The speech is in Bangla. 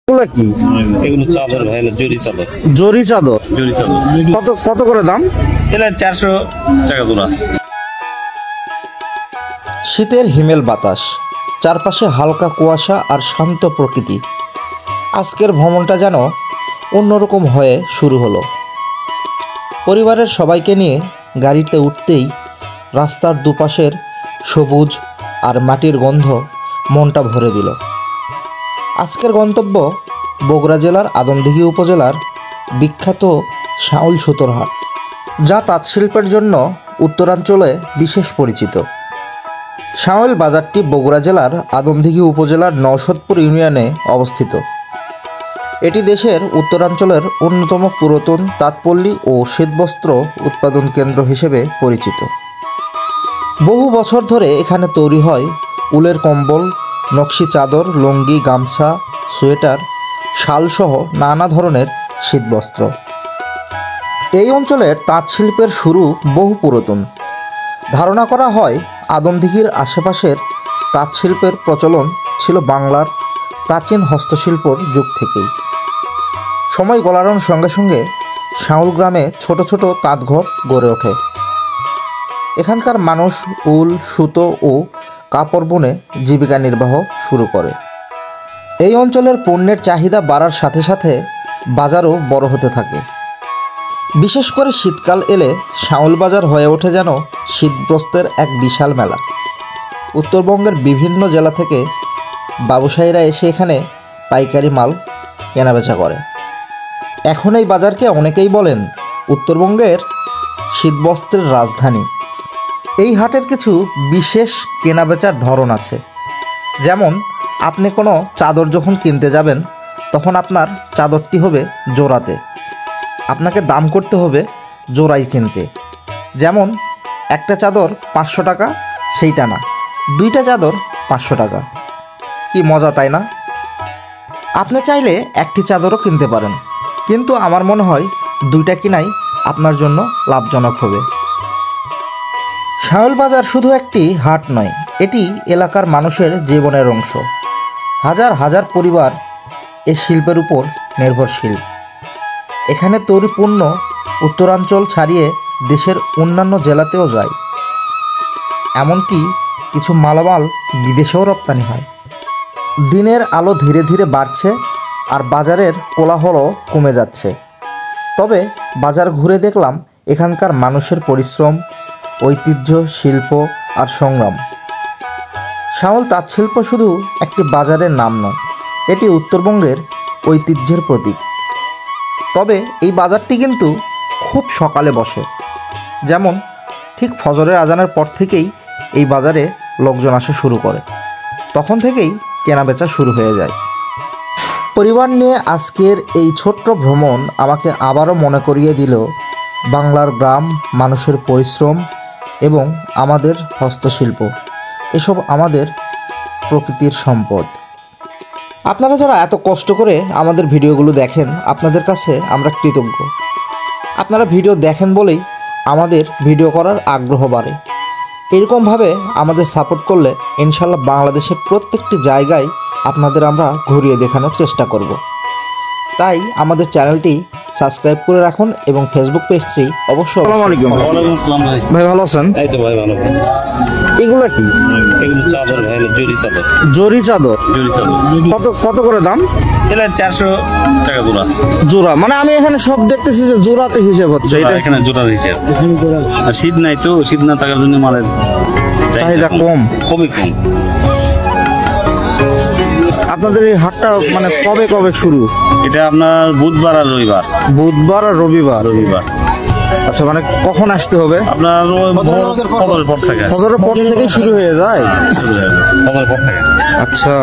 এগুলো কি? এগুলো চাদর ভাই, জরি চাদর। জরি চাদর? জরি চাদর। কত কত করে দাম? এটা 400 টাকা জোড়া। শীতের হিমেল বাতাস, চারপাশে হালকা কুয়াশা আর শান্ত প্রকৃতি। আজকের ভ্রমণটা যেন অন্যরকম হয়ে শুরু হলো। পরিবারের সবাইকে নিয়ে গাড়িতে উঠতেই রাস্তার দুপাশের সবুজ আর মাটির গন্ধ মনটা ভরে দিল। আজকের গন্তব্য বগুড়া জেলার আদমদীঘি উপজেলার বিখ্যাত শাওল সুতোর হাট, যা তাঁতশিল্পের জন্য উত্তরাঞ্চলে বিশেষ পরিচিত। শাওল বাজারটি বগুড়া জেলার আদমদীঘি উপজেলার নওশদপুর ইউনিয়নে অবস্থিত। এটি দেশের উত্তরাঞ্চলের অন্যতম পুরাতন তাঁতপল্লী ও শীতবস্ত্র উৎপাদন কেন্দ্র হিসেবে পরিচিত। বহু বছর ধরে এখানে তৈরি হয় উলের কম্বল, নকশি চাদর, লুঙ্গি, গামছা, সোয়েটার, শালসহ নানা ধরনের শীতবস্ত্র। এই অঞ্চলের তাঁতশিল্পের শুরু বহু পুরাতন। ধারণা করা হয় আদমদীঘির আশেপাশের তাঁতশিল্পের প্রচলন ছিল বাংলার প্রাচীন হস্তশিল্পর যুগ থেকেই। সময় গড়ানোর সঙ্গে সঙ্গে শাওল গ্রামে ছোট ছোট তাঁতঘর গড়ে ওঠে। এখানকার মানুষ উল, সুতো ও কাপড় বুনে জীবিকা নির্বাহ শুরু করে। এই অঞ্চলের পণ্যের চাহিদা বাড়ার সাথে সাথে বাজারও বড় হতে থাকে। বিশেষ করে শীতকাল এলে শাওল বাজার হয়ে ওঠে যেন শীতবস্ত্রের এক বিশাল মেলা। উত্তরবঙ্গের বিভিন্ন জেলা থেকে ব্যবসায়ীরা এসে এখানে পাইকারি মাল কেনাবেচা করে। এখন এই বাজারকে অনেকেই বলেন উত্তরবঙ্গের শীতবস্ত্রের রাজধানী। এই হাটের কিছু বিশেষ কেনাবেচার ধরন আছে। যেমন আপনি কোনো চাদর যখন কিনতে যাবেন তখন আপনার চাদরটি হবে জোড়াতে, আপনাকে দাম করতে হবে জোড়াই কিনতে। যেমন একটা চাদর 500 টাকা, সেইটা না, দুইটা চাদর 500 টাকা। কি মজা, তাই না? আপনি চাইলে একটি চাদরও কিনতে পারেন, কিন্তু আমার মনে হয় দুইটা কিনাই আপনার জন্য লাভজনক হবে। শাওল বাজার শুধু একটি হাট নয়, এটি এলাকার মানুষের জীবনের অংশ। হাজার হাজার পরিবার এই শিল্পের উপর নির্ভরশীল। এখানে তৈরি পণ্য উত্তরাঞ্চল ছাড়িয়ে দেশের অন্যান্য জেলাতেও যায়, এমনকি কিছু মালামাল বিদেশেও রপ্তানি হয়। দিনের আলো ধীরে ধীরে বাড়ছে আর বাজারের কোলাহলও কমে যাচ্ছে। তবে বাজার ঘুরে দেখলাম এখানকার মানুষের পরিশ্রম, ঐতিহ্য, শিল্প আর সংগ্রাম। শাওল তাঁতশিল্প শুধু একটি বাজারের নাম নয়, এটি উত্তরবঙ্গের ঐতিহ্যের প্রতীক। তবে এই বাজারটি কিন্তু খুব সকালে বসে। যেমন ঠিক ফজরের আজানের পর থেকেই এই বাজারে লোকজন আসা শুরু করে, তখন থেকেই কেনাবেচা শুরু হয়ে যায়। পরিবার নিয়ে আজকের এই ছোট্ট ভ্রমণ আমাকে আবারও মনে করিয়ে দিল বাংলার গ্রাম, মানুষের পরিশ্রম এবং আমাদের হস্তশিল্প। এসব আমাদের প্রকৃতির সম্পদ। আপনারা যারা এত কষ্ট করে আমাদের ভিডিওগুলো দেখেন, আপনাদের কাছে আমরা কৃতজ্ঞ। আপনারা ভিডিও দেখেন বলেই আমাদের ভিডিও করার আগ্রহ বাড়ে। এরকমভাবে আমাদের সাপোর্ট করলে ইনশাল্লাহ বাংলাদেশের প্রত্যেকটি জায়গায় আপনাদের আমরা ঘুরিয়ে দেখানোর চেষ্টা করব। তাই আমাদের চ্যানেলটি সাবস্ক্রাইব করে রাখুন এবং ফেসবুক পেজটি অবশ্যই। আসসালামু আলাইকুম। ওয়ালাইকুম আসসালাম ভাই। ভাই ভালো আছেন? এই তো ভাই ভালো। এগুলো কি? এগুলো চাদর ভাই, জরি চাদর। জরি চাদর? জরি চাদর। কত কত করে দাম? এটা 400 টাকা জোড়া। জোড়া? মানে আমি এখানে সব দেখতেছি যে জোড়াতে হিসেব হচ্ছে। এটা এখানে জোড়ার হিসেব। আর শীত নাই তো, শীত না থাকার জন্য মালের চাহিদা খুবই কম। আপনাদের এই হাটটা মানে কবে কবে শুরু? এটা আপনার বুধবার আর রবিবার। বুধবার আর রবিবার? রবিবার। আচ্ছা, মানে কখন আসতে হবে? আপনার ফজরের পর থেকে। ফজরের পর থেকে শুরু হয়ে যায়? ফজরের পর থেকে। আচ্ছা।